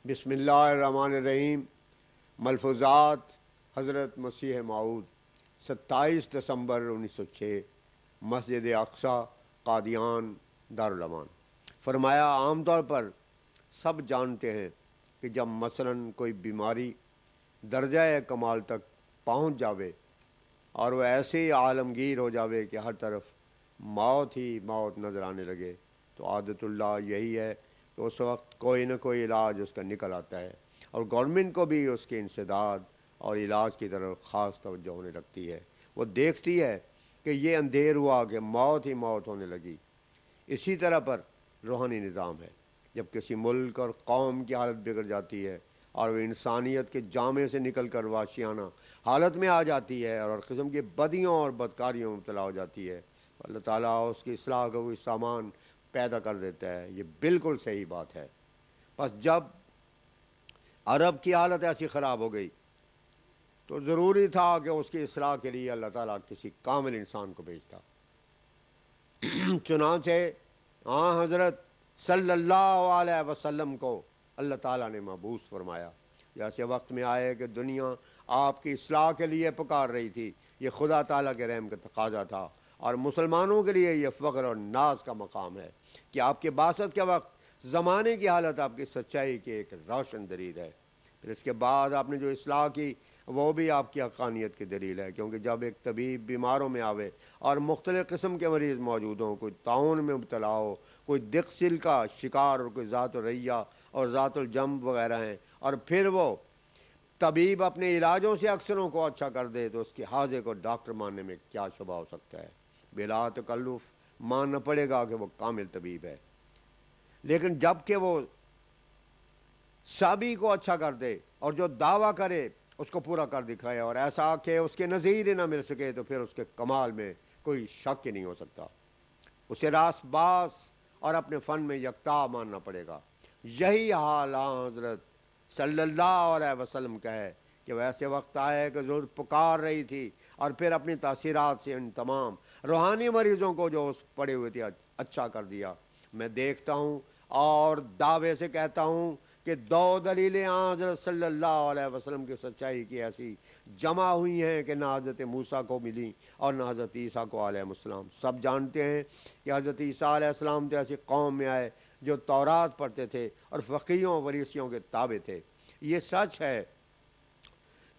بسم اللہ الرحمن الرحیم۔ ملفوظات حضرت مسیح موعود 27 دسمبر 1906 مسجد اقصی قادیان دارالمان۔ فرمایا عام طور پر سب جانتے ہیں کہ جب مثلاً کوئی بیماری درجہ کمال تک پہنچ جاوے اور وہ ایسے ہی عالمگیر ہو جاوے کہ ہر طرف موت ہی موت نظر آنے لگے تو عادت اللہ یہی ہے کہ اس وقت کوئی نہ کوئی علاج اس کا نکل آتا ہے، اور گورنمنٹ کو بھی اس کے انسداد اور علاج کی طرف خاص توجہ ہونے لگتی ہے۔ وہ دیکھتی ہے کہ یہ اندھیر ہوا کہ موت ہی موت ہونے لگی۔ اسی طرح پر روحانی نظام ہے۔ جب کسی ملک اور قوم کی حالت بگڑ جاتی ہے اور وہ انسانیت کے جامے سے نکل کر وحشیانہ حالت میں آ جاتی ہے اور ہر قسم کی بدیوں اور بدکاریوں میں مبتلا ہو جاتی ہے، اللہ تعالیٰ اس کی اصلاح کا کوئی سامان پیدا کر دیتا ہے۔ یہ بالکل صحیح بات ہے۔ بس جب عرب کی حالت ایسی خراب ہو گئی تو ضروری تھا کہ اس کی اصلاح کے لیے اللہ تعالیٰ کسی کامل انسان کو بھیجتا۔ چنانچہ حضرت صلی اللہ علیہ وسلم کو اللہ تعالیٰ نے مبعوث فرمایا۔ جیسے وقت میں آئے کہ دنیا آپ کی اصلاح کے لیے پکار رہی تھی، یہ خدا تعالیٰ کے رحم کا تقاضا تھا، اور مسلمانوں کے لیے یہ فخر اور ناز کا مقام ہے کہ آپ کے بعثت کے وقت زمانے کی حالت آپ کی سچائی کی ایک روشن دلیل ہے۔ پھر اس کے بعد آپ نے جو اصلاح کی وہ بھی آپ کی حقانیت کی دلیل ہے، کیونکہ جب ایک طبیب بیماروں میں آوے اور مختلف قسم کے مریض موجود ہوں، کوئی طاعون میں مبتلا ہو، کوئی دقسل کا شکار، اور کوئی ذات الریہ اور ذات الجنب وغیرہ ہیں، اور پھر وہ طبیب اپنے علاجوں سے اکثروں کو اچھا کر دے تو اس کے حاضر کو ڈاکٹر ماننے میں کیا شبہ ہو سکتا ہے؟ بلا تکلف ماننا پڑے گا کہ وہ کامل طبیب ہے۔ لیکن جب کہ وہ سبھی کو اچھا کر دے اور جو دعویٰ کرے اس کو پورا کر دکھائے، اور ایسا کہ اس کے نظیر ہی نہ مل سکے، تو پھر اس کے کمال میں کوئی شک ہی نہیں ہو سکتا۔ اسے راست باز اور اپنے فن میں یکتا ماننا پڑے گا۔ یہی حال حضرت صلی اللہ علیہ وسلم کا ہے کہ ویسے وقت آئے کہ ضرورت پکار رہی تھی، اور پھر اپنی تاثیرات سے ان تمام روحانی مریضوں کو جو اس پڑے ہوئے تھے اچھا کر دیا۔ میں دیکھتا ہوں اور دعوے سے کہتا ہوں کہ دو دلیلیں حضرت صلی اللہ علیہ وسلم کی سچائی کی ایسی جمع ہوئی ہیں کہ نہ حضرت موسیٰ کو ملی اور نہ حضرت عیسیٰ کو علیہ السلام۔ سب جانتے ہیں کہ حضرت عیسیٰ علیہ السلام تو ایسی قوم میں آئے جو تورات پڑھتے تھے اور فقیہوں وریثیوں کے تابع تھے۔ یہ سچ ہے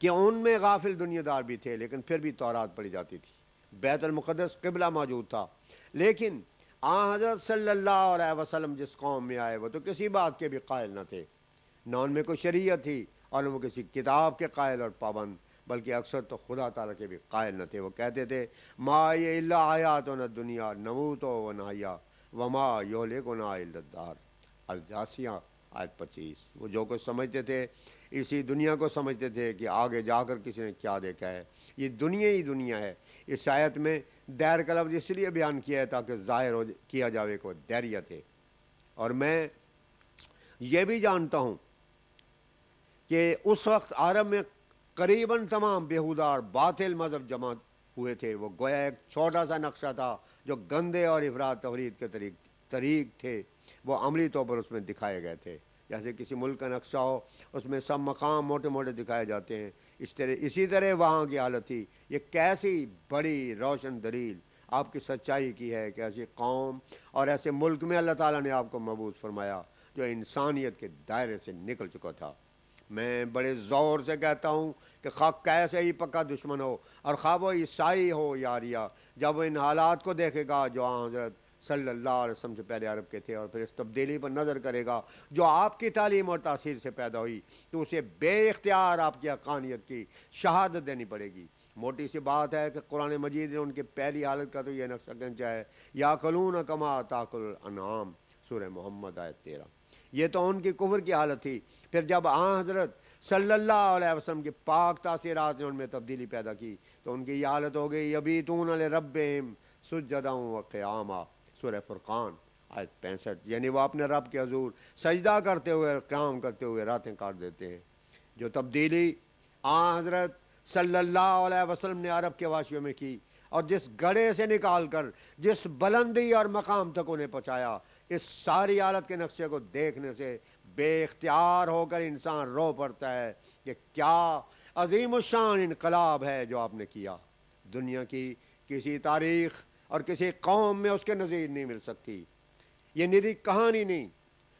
کہ ان میں غافل دنیا دار بھی تھے، لیکن پھر بھی تورات پڑھی جاتی تھی، بیت المقدس قبلہ موجود تھا۔ لیکن حضرت صلی اللہ علیہ وسلم جس قوم میں آئے وہ تو کسی بات کے بھی قائل نہ تھے، نہ ان میں کوئی شریعت تھی اور نہ وہ کسی کتاب کے قائل اور پابند، بلکہ اکثر تو خدا تعالیٰ کے بھی قائل نہ تھے۔ وہ کہتے تھے ما یہ الا حیاتنا الدنیا نموت و نحیا وما یہلکنا الا الدہر، الجاثیہ آیت 25۔ وہ جو کچھ سمجھتے تھے اسی دنیا کو سمجھتے تھے کہ آگے جا کر کسی نے کیا دیکھا ہے، یہ دنیا ہی دنیا ہے۔ اس آیت میں دیر کا لفظ اس لیے بیان کیا ہے تاکہ ظاہر کیا جاوے کہ وہ دیریہ تھے۔ اور میں یہ بھی جانتا ہوں کہ اس وقت عرب میں قریباً تمام بیہودہ اور باطل مذہب جمع ہوئے تھے۔ وہ گویا ایک چھوٹا سا نقشہ تھا جو گندے اور افراط تفرید کے طریق تھے، وہ عملی طور پر اس میں دکھائے گئے تھے۔ جیسے کسی ملک کا نقشہ ہو، اس میں سب مقام موٹے موٹے دکھائے جاتے ہیں، اسی طرح وہاں کی حالت تھی۔ یہ کیسی بڑی روشن دلیل آپ کی سچائی کی ہے کہ ایسی قوم اور ایسے ملک میں اللہ تعالیٰ نے آپ کو مبعوث فرمایا جو انسانیت کے دائرے سے نکل چکا تھا۔ میں بڑے زور سے کہتا ہوں کہ خواہ کیسے ہی پکا دشمن ہو، اور خواہ وہ عیسائی ہو یا آریہ، جب وہ ان حالات کو دیکھے گا جو حضرت صلی اللہ علیہ وسلم سے پہلے عرب کے تھے، اور پھر اس تبدیلی پر نظر کرے گا جو آپ کی تعلیم اور تاثیر سے پیدا ہوئی، تو اسے بے اختیار آپ کی حقانیت کی شہادت دینی پڑے گی۔ موٹی سی بات ہے کہ قرآن مجید نے ان کی پہلی حالت کا تو یہ نقشہ کھینچا ہے، یاکلون کما تاکل الانعام، سورہ محمد آیت 13۔ یہ تو ان کی کفر کی حالت تھی۔ پھر جب حضرت صلی اللہ علیہ وسلم کی پاک تاثیرات نے ان میں تبدیلی پیدا کی تو ان کی یہ حالت ہو گئی، یبیتون لربہم سجدا و قیاما، سورہ فرقان آیت 65۔ یعنی وہ اپنے رب کے حضور سجدہ کرتے ہوئے، قیام کرتے ہوئے راتیں کاٹ دیتے ہیں۔ جو تبدیلی حضرت صلی اللہ علیہ وسلم نے عرب کے واشیوں میں کی اور جس گڑھے سے نکال کر جس بلندی اور مقام تک انہیں پہنچایا، اس ساری حالت کے نقشے کو دیکھنے سے بے اختیار ہو کر انسان رو پڑتا ہے کہ کیا عظیم الشان انقلاب ہے جو آپ نے کیا. دنیا کی کسی تاریخ اور کسی قوم میں اس کے نظیر نہیں مل سکتی. یہ نری کہانی نہیں،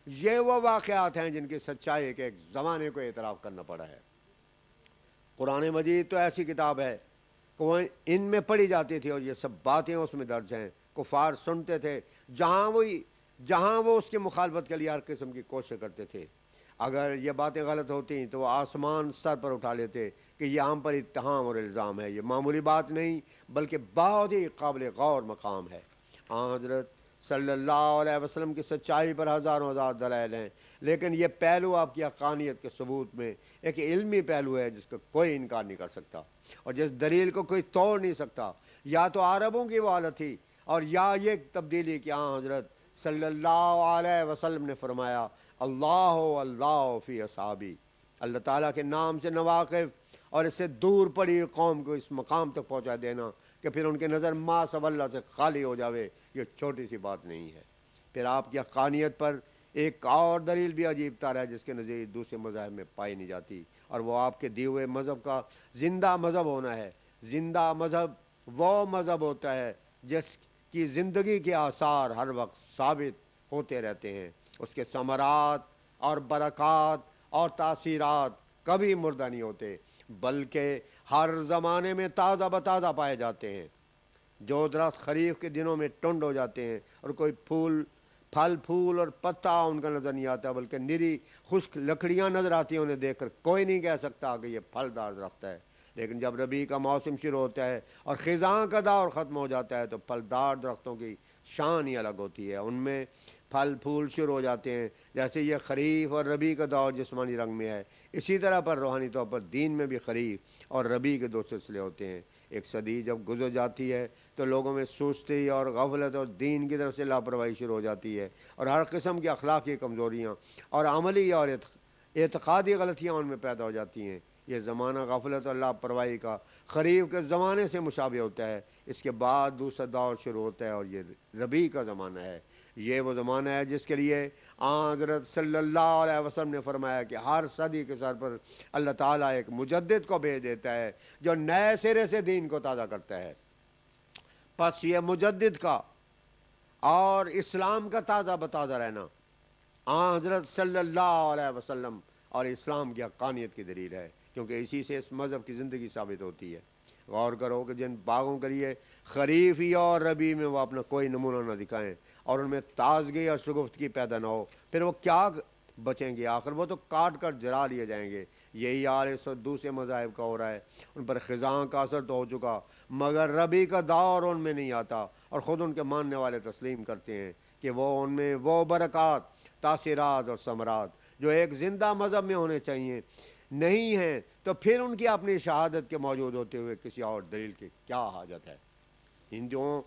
یہ وہ واقعات ہیں جن کی سچائی کے ایک زمانے کو اعتراف کرنا پڑا ہے. قرآن مجید تو ایسی کتاب ہے کہ وہ ان میں پڑھی جاتی تھی اور یہ سب باتیں اس میں درج ہیں. کفار سنتے تھے، جہاں وہ اس کی مخالفت کے لیے ہر قسم کی کوشش کرتے تھے. اگر یہ باتیں غلط ہوتی تو وہ آسمان سر پر اٹھا لیتے کہ یہ ہم پر اتہام اور الزام ہے. یہ معمولی بات نہیں بلکہ بہت ہی قابل غور مقام ہے. حضرت صلی اللہ علیہ وسلم کی سچائی پر ہزاروں ہزار دلائل ہیں، لیکن یہ پہلو آپ کی حقانیت کے ثبوت میں ایک علمی پہلو ہے جس کا کوئی انکار نہیں کر سکتا اور جس دلیل کو کوئی توڑ نہیں سکتا. یا تو عربوں کی وہ حالت تھی اور یا یہ تبدیلی کہ حضرت صلی اللہ علیہ وسلم نے فرمایا اللہ فی اصحابی. اللہ تعالیٰ کے نام سے نواقف اور اس سے دور پڑی قوم کو اس مقام تک پہنچا دینا کہ پھر ان کے نظر ما سب اللہ سے خالی ہو جاوے، یہ چھوٹی سی بات نہیں ہے. پھر آپ کی حقانیت پر ایک اور دلیل بھی عجیب تر ہے جس کے نظیر دوسرے مذاہب میں پائی نہیں جاتی، اور وہ آپ کے دیے ہوئے مذہب کا زندہ مذہب ہونا ہے. زندہ مذہب وہ مذہب ہوتا ہے جس کی زندگی کے آثار ہر وقت ثابت ہوتے رہتے ہیں. اس کے ثمرات اور برکات اور تاثیرات کبھی مردہ نہیں ہوتے بلکہ ہر زمانے میں تازہ بتازہ پائے جاتے ہیں. جو درخت خریف کے دنوں میں ٹنڈ ہو جاتے ہیں اور کوئی پھل پھول اور پتا ان کا نظر نہیں آتا بلکہ نری خشک لکڑیاں نظر آتی ہیں، انہیں دیکھ کر کوئی نہیں کہہ سکتا کہ یہ پھلدار درخت ہے. لیکن جب ربیع کا موسم شروع ہوتا ہے اور خزاں کا دور ختم ہو جاتا ہے تو پھلدار درختوں کی شان ہی الگ ہوتی ہے. ان میں پھل پھول شروع ہو جاتے ہیں. جیسے یہ خریف اور ربیع کا دور جسمانی رنگ میں ہے، اسی طرح پر روحانی طور پر دین میں بھی خریف اور ربیع کے دو سلسلے ہوتے ہیں. ایک صدی جب گزر جاتی ہے تو لوگوں میں سستی اور غفلت اور دین کی طرف سے لاپرواہی شروع ہو جاتی ہے اور ہر قسم کی اخلاقی کمزوریاں اور عملی اور اعتقادی غلطیاں ان میں پیدا ہو جاتی ہیں. یہ زمانہ غفلت اور لاپرواہی کا خریف کے زمانے سے مشابہ ہوتا ہے. اس کے بعد دوسرا دور شروع ہوتا ہے اور یہ ربیع کا زمانہ ہے. یہ وہ زمانہ ہے جس کے لیے حضرت صلی اللہ علیہ وسلم نے فرمایا کہ ہر صدی کے سر پر اللہ تعالیٰ ایک مجدد کو بھیج دیتا ہے جو نئے سرے سے دین کو تازہ کرتا ہے. پس یہ مجدد کا اور اسلام کا تازہ بتازہ رہنا حضرت صلی اللہ علیہ وسلم اور اسلام کی حقانیت کی دلیل ہے، کیونکہ اسی سے اس مذہب کی زندگی ثابت ہوتی ہے. غور کرو کہ جن باغوں کے لیے خریفی اور ربیع میں وہ اپنا کوئی نمونہ نہ دکھائیں اور ان میں تازگی اور شگفتگی پیدا نہ ہو، پھر وہ کیا بچیں گے؟ آخر وہ تو کاٹ کر جلا لیے جائیں گے. یہی حال اس وقت دوسرے مذاہب کا ہو رہا ہے. ان پر خزاں کا اثر تو ہو چکا مگر ربیع کا دور ان میں نہیں آتا اور خود ان کے ماننے والے تسلیم کرتے ہیں کہ وہ ان میں وہ برکات، تاثیرات اور ثمرات جو ایک زندہ مذہب میں ہونے چاہیے نہیں ہیں، تو پھر ان کی اپنی شہادت کے موجود ہوتے ہوئے کسی اور دلیل کی کیا حاجت ہے؟ ہندوؤں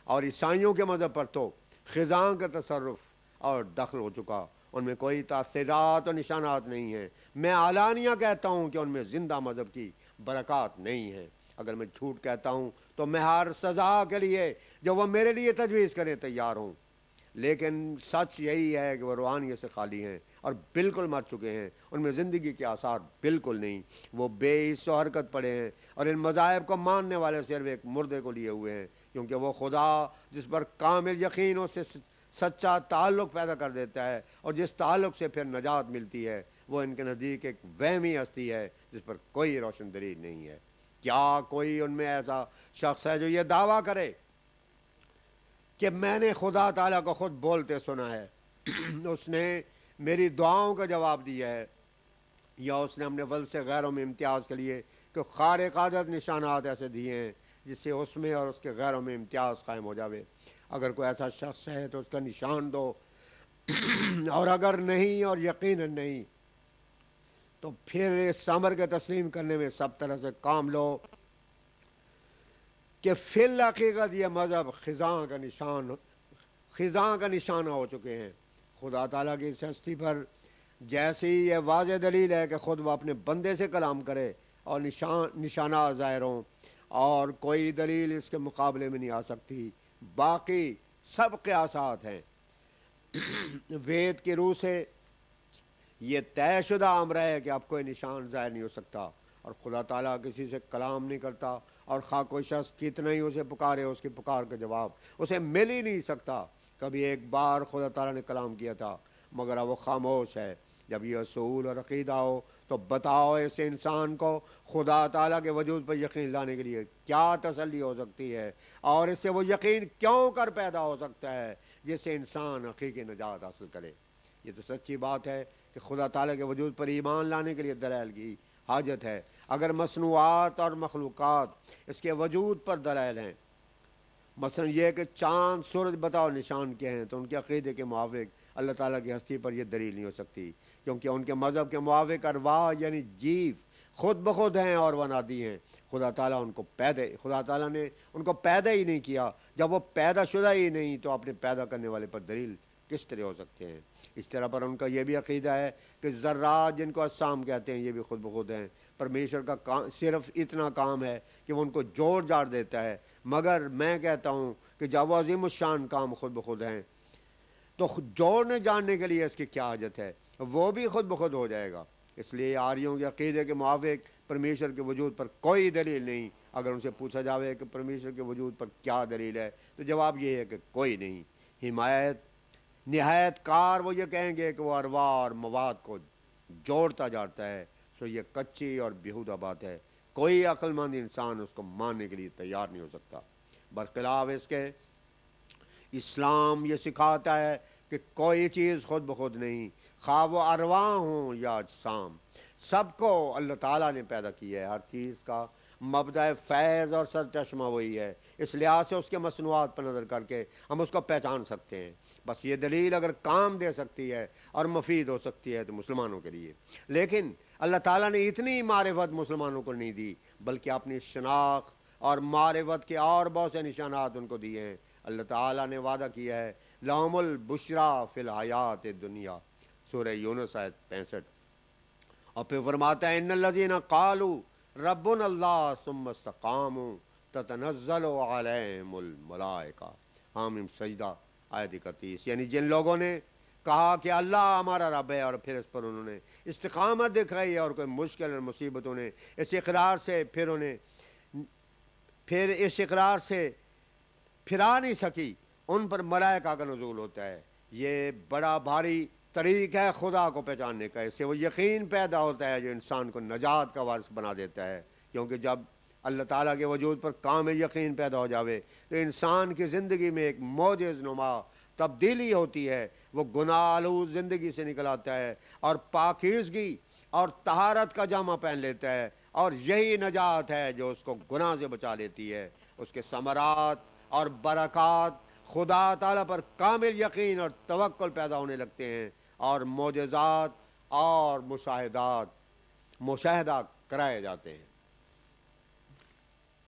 اور عیسائیوں کے مذہب پر تو خزاں کا تصرف اور دخل ہو چکا، ان میں کوئی تاثیرات اور نشانات نہیں ہیں. میں علانیہ کہتا ہوں کہ ان میں زندہ مذہب کی برکات نہیں ہیں. اگر میں جھوٹ کہتا ہوں تو میں ہر سزا کے لیے جو وہ میرے لیے تجویز کرے تیار ہوں، لیکن سچ یہی ہے کہ وہ روحانیت سے خالی ہیں اور بالکل مر چکے ہیں. ان میں زندگی کے آثار بالکل نہیں. وہ بے حس و حرکت پڑے ہیں اور ان مذاہب کو ماننے والے صرف ایک مردے کو لیے ہوئے ہیں، کیونکہ وہ خدا جس پر کامل یقین اس سے سچا تعلق پیدا کر دیتا ہے اور جس تعلق سے پھر نجات ملتی ہے، وہ ان کے نزدیک ایک وہمی ہستی ہے جس پر کوئی روشن دلیل نہیں ہے. کیا کوئی ان میں ایسا شخص ہے جو یہ دعویٰ کرے کہ میں نے خدا تعالیٰ کو خود بولتے سنا ہے، اس نے میری دعاؤں کا جواب دیا ہے، یا اس نے اپنے فضل سے غیروں میں امتیاز کے لیے کہ خارق عادت نشانات ایسے دیے ہیں جس سے اس میں اور اس کے غیروں میں امتیاز قائم ہو جاوے؟ اگر کوئی ایسا شخص ہے تو اس کا نشان دو، اور اگر نہیں اور یقیناً نہیں تو پھر اس امر کے تسلیم کرنے میں سب طرح سے کام لو کہ فی الحقیقت یہ مذہب خزاں کا نشانہ ہو چکے ہیں. خدا تعالیٰ کی اس ہستی پر جیسی یہ واضح دلیل ہے کہ خود وہ اپنے بندے سے کلام کرے اور نشانات ظاہر ہوں، اور کوئی دلیل اس کے مقابلے میں نہیں آ سکتی. باقی سب قیاسات ہیں. وید کی روح سے یہ طے شدہ امر ہے کہ اب کوئی نشان ظاہر نہیں ہو سکتا، اور خدا تعالیٰ کسی سے کلام نہیں کرتا، اور خواہ کوئی شخص کتنا ہی اسے پکارے اس کی پکار کا جواب اسے مل ہی نہیں سکتا۔ کبھی ایک بار خدا تعالیٰ نے کلام کیا تھا مگر اب وہ خاموش ہے۔ جب یہ اصول اور عقیدہ ہو تو بتاؤ ایسے انسان کو خدا تعالیٰ کے وجود پر یقین لانے کے لیے کیا تسلی ہو سکتی ہے، اور اس سے وہ یقین کیوں کر پیدا ہو سکتا ہے جس سے انسان حقیقی نجات حاصل کرے۔ یہ تو سچی بات ہے کہ خدا تعالیٰ کے وجود پر ایمان لانے کے لیے دلائل کی حاجت ہے۔ اگر مصنوعات اور مخلوقات اس کے وجود پر دلائل ہیں، مثلا یہ کہ چاند سورج بتاؤ نشان کیا ہیں، تو ان کے عقیدے کے موافق اللہ تعالیٰ کی ہستی پر یہ دلیل نہیں ہو سکتی، کیونکہ ان کے مذہب کے موافق ارواح یعنی جیو خود بخود ہیں اور ونادی ہیں۔ خدا تعالیٰ نے ان کو پیدا ہی نہیں کیا۔ جب وہ پیدا شدہ ہی نہیں تو اپنے پیدا کرنے والے پر دلیل کس طرح ہو سکتے ہیں؟ اس طرح پر ان کا یہ بھی عقیدہ ہے کہ ذرات جن کو اجسام کہتے ہیں یہ بھی خود بخود ہیں۔ پرمیشور کا صرف اتنا کام ہے کہ وہ ان کو جوڑ جاڑ دیتا ہے، مگر میں کہتا ہوں کہ جب وہ عظیم الشان کام خود بخود ہیں تو جوڑنے جاننے کے لیے اس کی کیا حاجت ہے؟ وہ بھی خود بخود ہو جائے گا۔ اس لیے آریوں کے عقیدے کے موافق پرمیشور کے وجود پر کوئی دلیل نہیں۔ اگر ان سے پوچھا جاوے کہ پرمیشور کے وجود پر کیا دلیل ہے تو جواب یہ ہے کہ کوئی نہیں۔ نہایت کار وہ یہ کہیں گے کہ وہ ارواح اور مواد کو جوڑتا جاتا ہے، سو یہ کچی اور بیہودہ بات ہے۔ کوئی عقل مند انسان اس کو ماننے کے لیے تیار نہیں ہو سکتا۔ برخلاف اس کے اسلام یہ سکھاتا ہے کہ کوئی چیز خود بخود نہیں، خواہ وہ ارواح ہوں یا اجسام، سب کو اللہ تعالیٰ نے پیدا کیا ہے۔ ہر چیز کا مبدأ فیض اور سرچشمہ وہی ہے۔ اس لحاظ سے اس کے مصنوعات پر نظر کر کے ہم اس کو پہچان سکتے ہیں۔ بس یہ دلیل اگر کام دے سکتی ہے اور مفید ہو سکتی ہے تو مسلمانوں کے لیے، لیکن اللہ تعالیٰ نے اتنی معرفت مسلمانوں کو نہیں دی، بلکہ اپنی شناخت اور معرفت کے اور بہت سے نشانات ان کو دیے ہیں۔ اللہ تعالیٰ نے وعدہ کیا ہے لَهُمُ الْبُشْرَىٰ فِي الْحَيَاةِ الدُّنْيَا، سورہ یونس آیت 65۔ اور پھر فرماتا ہے ان الذین قالوا ربنا اللہ ثم استقاموا تتنزل علیہم الملائکہ، حامیم سجدہ آیت 31۔ یعنی جن لوگوں نے کہا کہ اللہ ہمارا رب ہے اور پھر اس پر انہوں نے استقامت دکھائی اور کوئی مشکل اور مصیبتوں نے اس اقرار سے پھر اس اقرار سے پھرا نہیں سکی، ان پر ملائکہ کا نزول ہوتا ہے۔ یہ بڑا بھاری طریق ہے خدا کو پہچاننے کا۔ اس سے وہ یقین پیدا ہوتا ہے جو انسان کو نجات کا وارث بنا دیتا ہے، کیونکہ جب اللہ تعالیٰ کے وجود پر کامل یقین پیدا ہو جاوے تو انسان کی زندگی میں ایک معجز نما تبدیلی ہوتی ہے۔ وہ گناہ آلود زندگی سے نکل آتا ہے اور پاکیزگی اور طہارت کا جامہ پہن لیتا ہے، اور یہی نجات ہے جو اس کو گناہ سے بچا لیتی ہے۔ اس کے ثمرات اور برکات خدا تعالیٰ پر کامل یقین اور توکل پیدا ہونے لگتے ہیں، اور معجزات اور مشاہدہ کرائے جاتے ہیں۔